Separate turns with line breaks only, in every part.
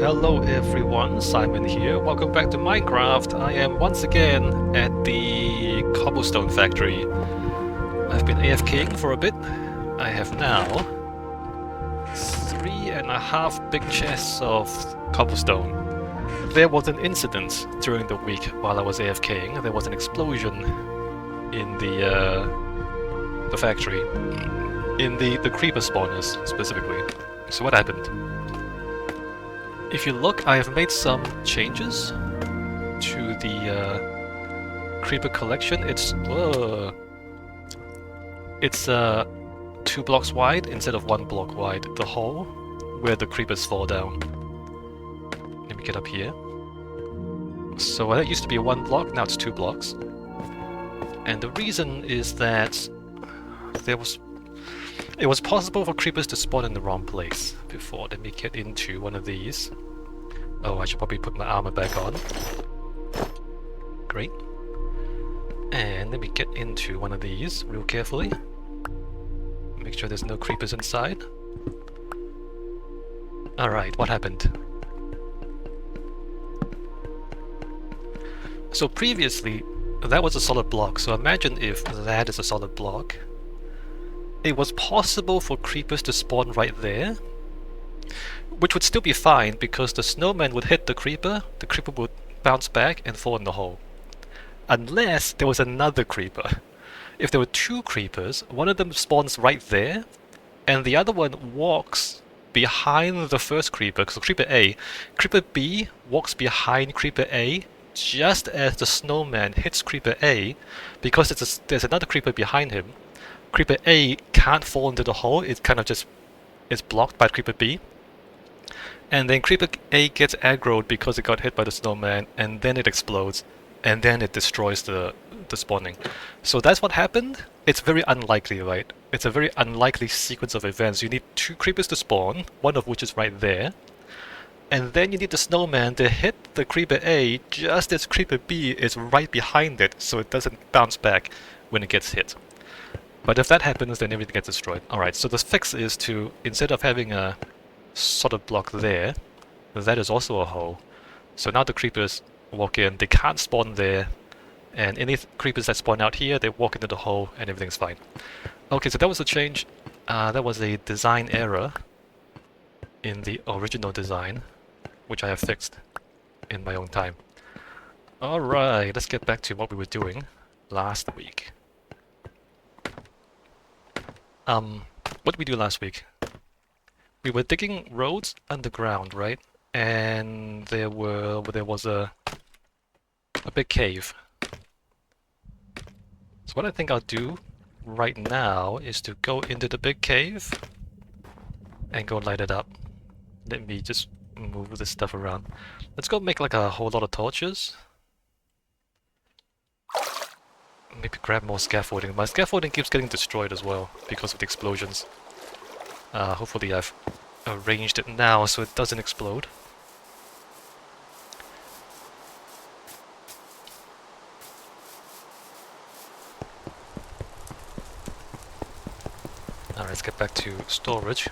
Hello everyone, Simon here. Welcome back to Minecraft. I am once again at the cobblestone factory. I've been AFKing for a bit. I have now 3.5 big chests of cobblestone. There was an incident during the week while I was AFKing. There was an explosion in the factory. In the creeper spawners, specifically. So what happened? If you look, I have made some changes to the creeper collection. It's 2 blocks wide instead of 1 block wide. The hole where the creepers fall down. Let me get up here. So that used to be 1 block, now it's 2 blocks. And the reason is that it was possible for creepers to spawn in the wrong place before. Let me get into one of these. Oh, I should probably put my armor back on. Great. And let me get into one of these real carefully. Make sure there's no creepers inside. Alright, what happened? So previously, that was a solid block, so imagine if that is a solid block. It was possible for creepers to spawn right there, which would still be fine because the snowman would hit the creeper would bounce back and fall in the hole. Unless there was another creeper. If there were 2 creepers, one of them spawns right there, and the other one walks behind the first creeper, so Creeper A. Creeper B walks behind Creeper A just as the snowman hits Creeper A, because there's another creeper behind him. Creeper A can't fall into the hole, it kind of just is blocked by Creeper B. And then Creeper A gets aggroed because it got hit by the snowman, and then it explodes, and then it destroys the spawning. So that's what happened. It's very unlikely, right? It's a very unlikely sequence of events. You need 2 creepers to spawn, one of which is right there. And then you need the snowman to hit the Creeper A just as Creeper B is right behind it, so it doesn't bounce back when it gets hit. But if that happens, then everything gets destroyed. Alright, so the fix is to, instead of having a solid block there, that is also a hole. So now the creepers walk in, they can't spawn there, and any creepers that spawn out here, they walk into the hole and everything's fine. Okay, so that was a change. That was a design error in the original design, which I have fixed in my own time. Alright, let's get back to what we were doing last week. What did we do last week? We were digging roads underground, right? And there was a big cave. So what I think I'll do right now is to go into the big cave and go light it up. Let me just move this stuff around. Let's go make like a whole lot of torches. Maybe grab more scaffolding. My scaffolding keeps getting destroyed as well because of the explosions. Hopefully I've arranged it now so it doesn't explode. Alright, let's get back to storage.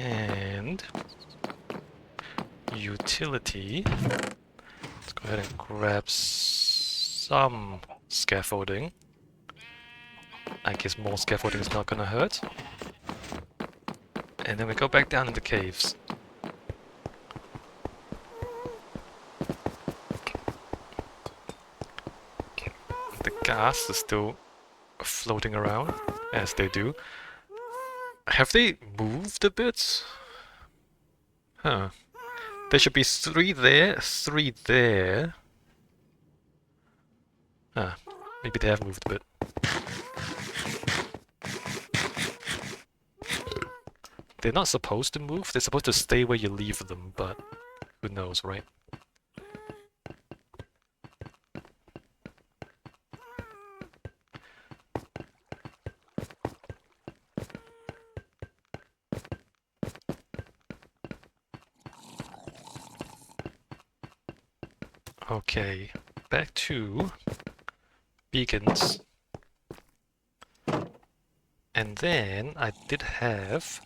And utility. Let's go ahead and grab some scaffolding. I guess more scaffolding is not gonna hurt. And then we go back down in the caves. The gas is still floating around, as they do. Have they moved a bit? Huh. There should be 3 there, 3 there. Huh. Maybe they have moved a bit. They're not supposed to move, they're supposed to stay where you leave them, but who knows, right? Okay, back to beacons. And then I did have...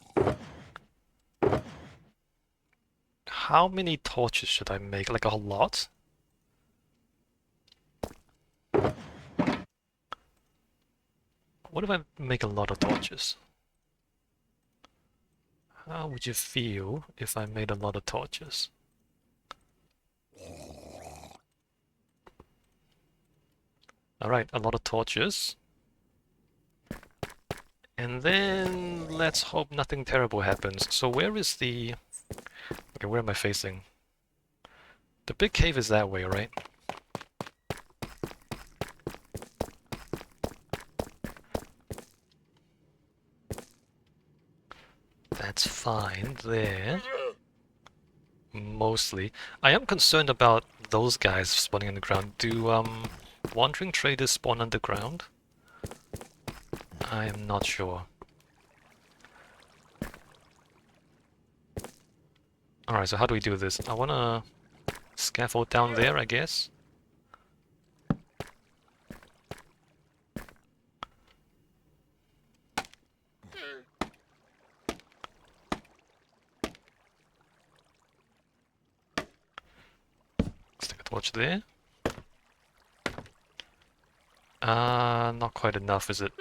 How many torches should I make? Like a whole lot? What if I make a lot of torches? How would you feel if I made a lot of torches? Alright, a lot of torches. And then let's hope nothing terrible happens. So where is the... Okay, where am I facing? The big cave is that way, right? That's fine there. Mostly. I am concerned about those guys spawning underground. Do wandering traders spawn underground? I am not sure. Alright, so how do we do this? I wanna scaffold down there, I guess. Stick a torch there. Not quite enough, is it?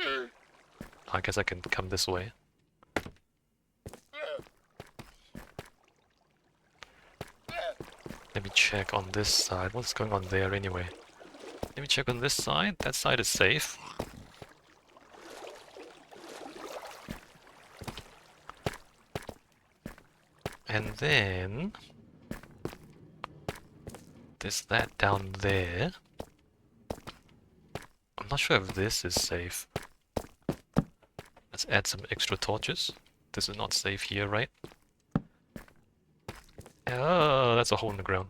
I guess I can come this way. Let me check on this side. What's going on there anyway? Let me check on this side. That side is safe. And then... there's that down there. I'm not sure if this is safe. Let's add some extra torches. This is not safe here, right? Oh, that's a hole in the ground.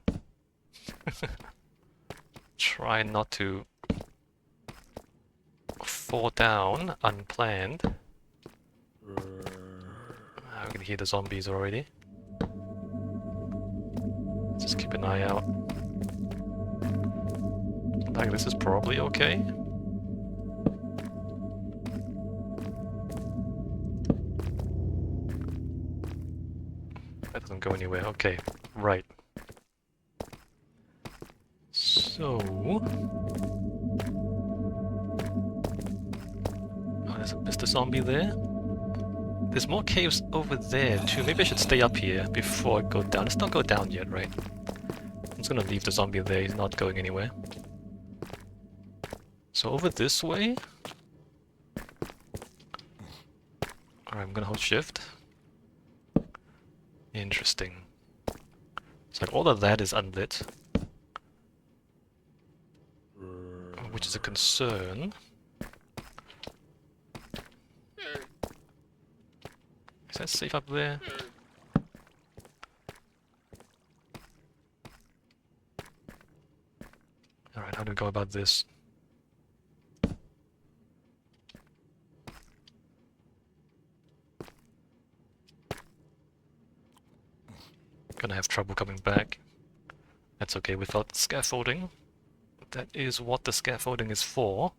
Try not to fall down unplanned. I can hear the zombies already. Just keep an eye out. Like, this is probably okay. That doesn't go anywhere. Okay, right. So... oh, there's a Mr. Zombie there. There's more caves over there too. Maybe I should stay up here before I go down. Let's not go down yet, right? I'm just gonna leave the zombie there. He's not going anywhere. So over this way... alright, I'm gonna hold shift. Interesting. It's like all of that is unlit. Which is a concern. Is that safe up there? Alright, how do we go about this? Gonna have trouble coming back. That's okay without scaffolding. That is what the scaffolding is for.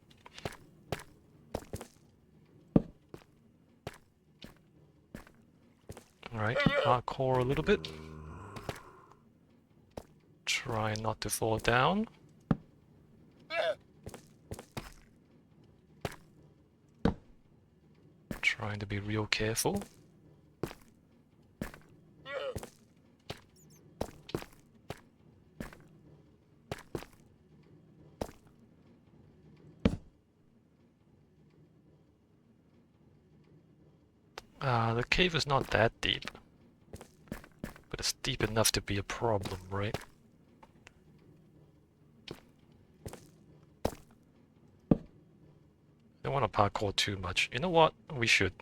Alright, parkour a little bit. Try not to fall down. Trying to be real careful. The cave is not that deep. But it's deep enough to be a problem, right? Don't want to parkour too much. You know what? We should.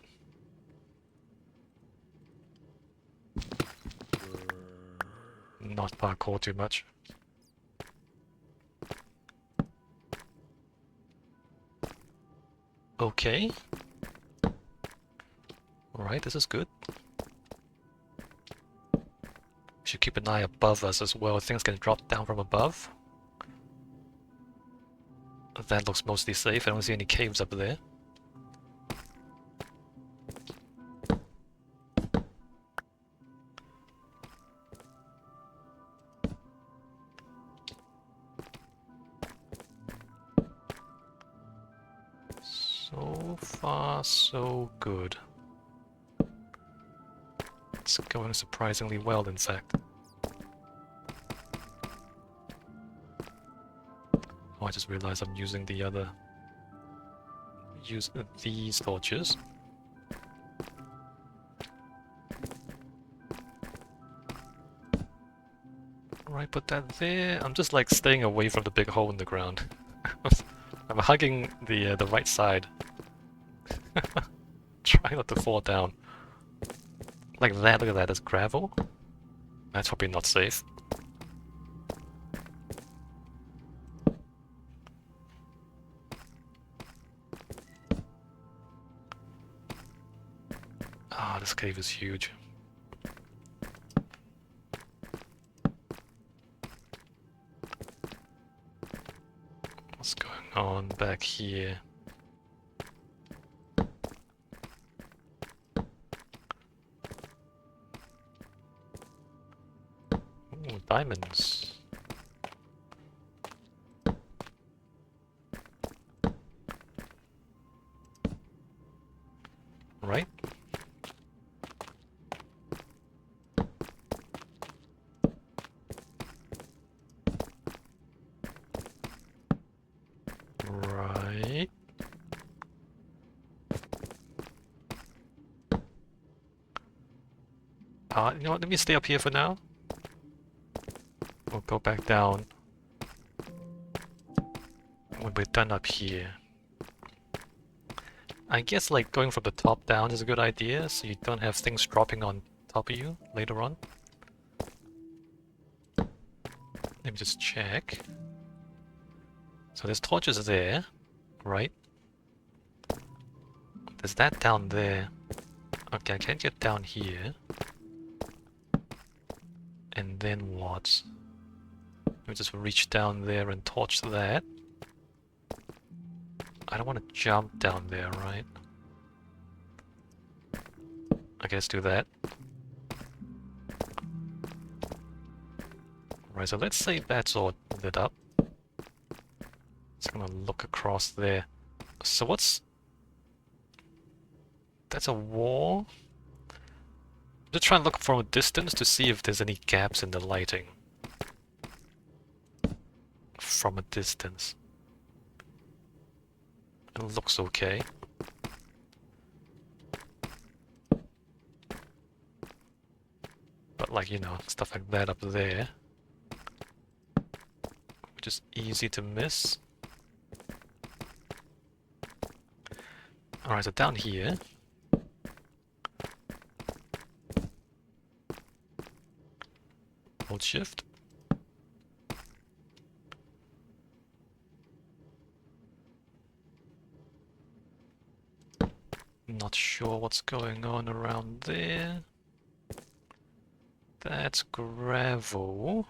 Not parkour too much. Okay. Alright, this is good. Should keep an eye above us as well. Things can drop down from above. That looks mostly safe. I don't see any caves up there. So far, so good. It's going surprisingly well, in fact. Oh, I just realized I'm using the other... these torches. Right, put that there. I'm just like staying away from the big hole in the ground. I'm hugging the right side. Try not to fall down. Like that, look at that, there's gravel. That's probably not safe. Ah, this cave is huge. What's going on back here? Ooh, diamonds. Right? Right. You know what, let me stay up here for now. We'll go back down when we're done up here. I guess like going from the top down is a good idea, so you don't have things dropping on top of you later on. Let me just check. So there's torches there, right? There's that down there. Okay, I can't get down here. And then what? Let me just reach down there and torch that. I don't want to jump down there, right? Okay, let's do that. Right, so let's say that's all lit up. Just gonna look across there. So what's... That's a wall? Just try and look from a distance to see if there's any gaps in the lighting. From a distance. It looks okay. But like, you know, stuff like that up there. Which is easy to miss. Alright, so down here. Hold shift. Not sure what's going on around there. That's gravel.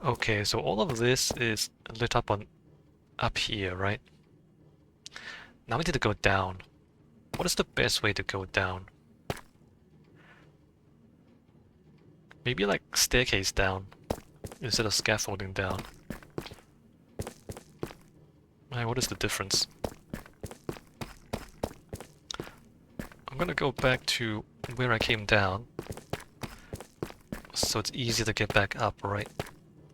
Okay, so all of this is lit up on up here, right? Now we need to go down. What is the best way to go down? Maybe like staircase down instead of scaffolding down. Right, what is the difference? I'm gonna go back to where I came down, so it's easy to get back up, right?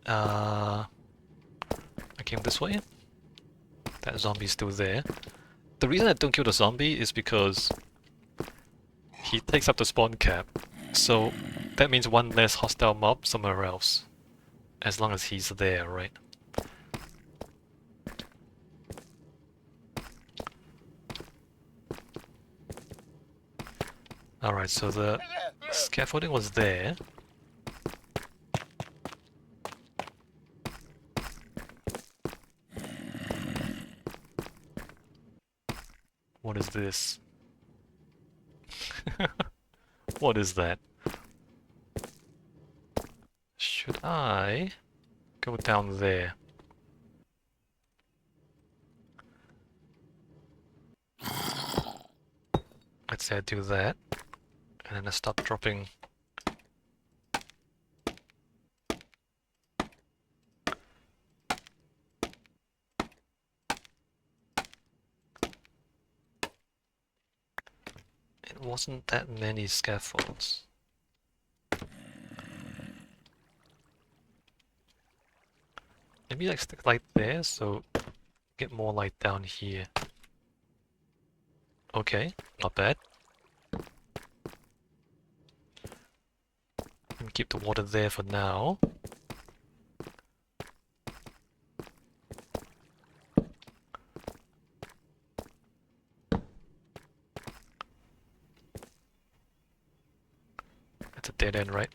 I came this way. That zombie's still there. The reason I don't kill the zombie is because he takes up the spawn cap, so that means one less hostile mob somewhere else, as long as he's there, right? Alright, so the scaffolding was there. What is this? What is that? Should I go down there? Let's say I do that, and then I stop dropping. It wasn't that many scaffolds. Maybe like stick light there, so get more light down here. Okay, not bad. Let me keep the water there for now. That's a dead end, right?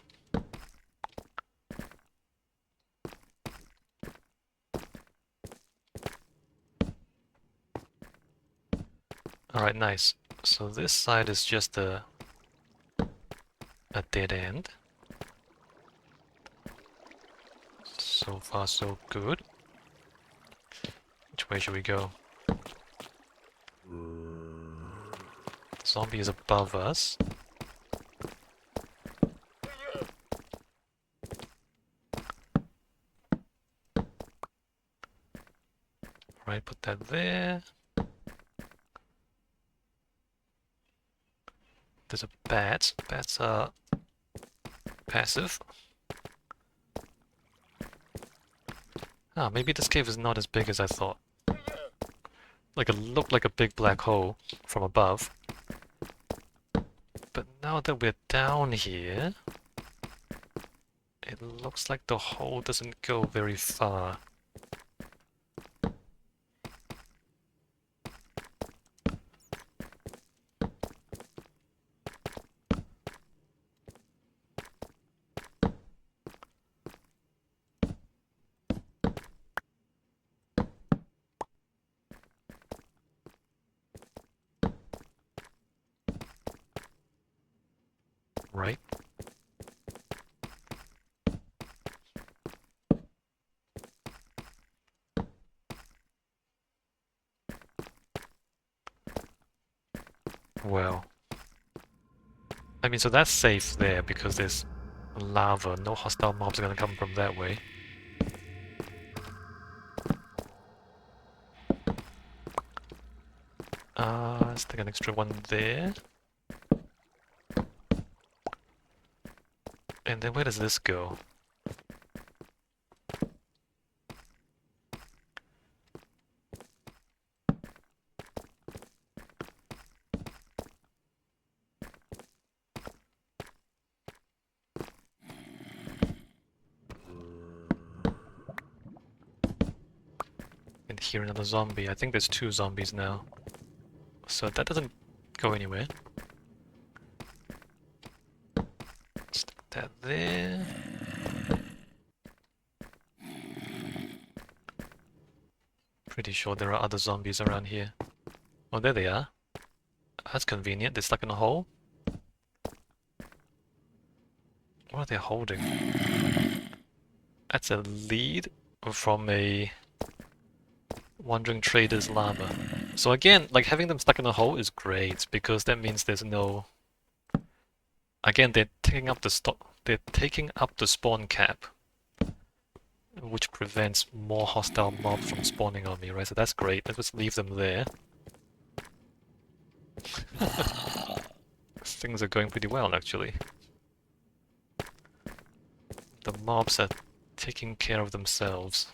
Alright, nice. So this side is just a dead end. So far, so good. Which way should we go? The zombie is above us. Right, put that there. There's a bat. Bats are passive. Ah, maybe this cave is not as big as I thought. Like it looked like a big black hole from above. But now that we're down here, it looks like the hole doesn't go very far. Right? Well, I mean, so that's safe there because there's lava. No hostile mobs are gonna come from that way. Stick an extra one there. And then where does this go? And here another zombie. I think there's two zombies now. So that doesn't go anywhere. Stick that there. Pretty sure there are other zombies around here. Oh, there they are. That's convenient. They're stuck in a hole. What are they holding? That's a lead from a wandering trader's llama. So again, like having them stuck in a hole is great because that means there's no. Again, they're taking up the spawn cap, which prevents more hostile mobs from spawning on me, right? So that's great. Let's just leave them there. Things are going pretty well, actually. The mobs are taking care of themselves.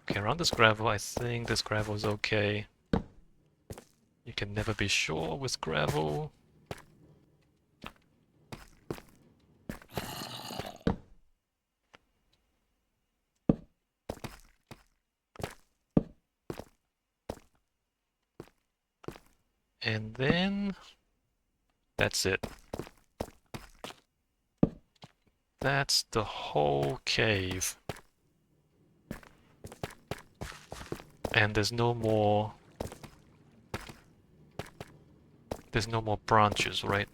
Okay, around this gravel, I think this gravel is okay. You can never be sure with gravel. And then that's it. That's the whole cave. And there's no more... There's no more branches, right?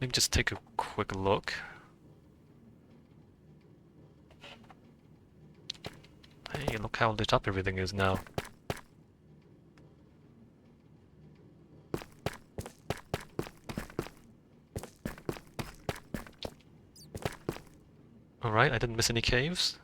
Let me just take a quick look. Hey, look how lit up everything is now. Alright, I didn't miss any caves.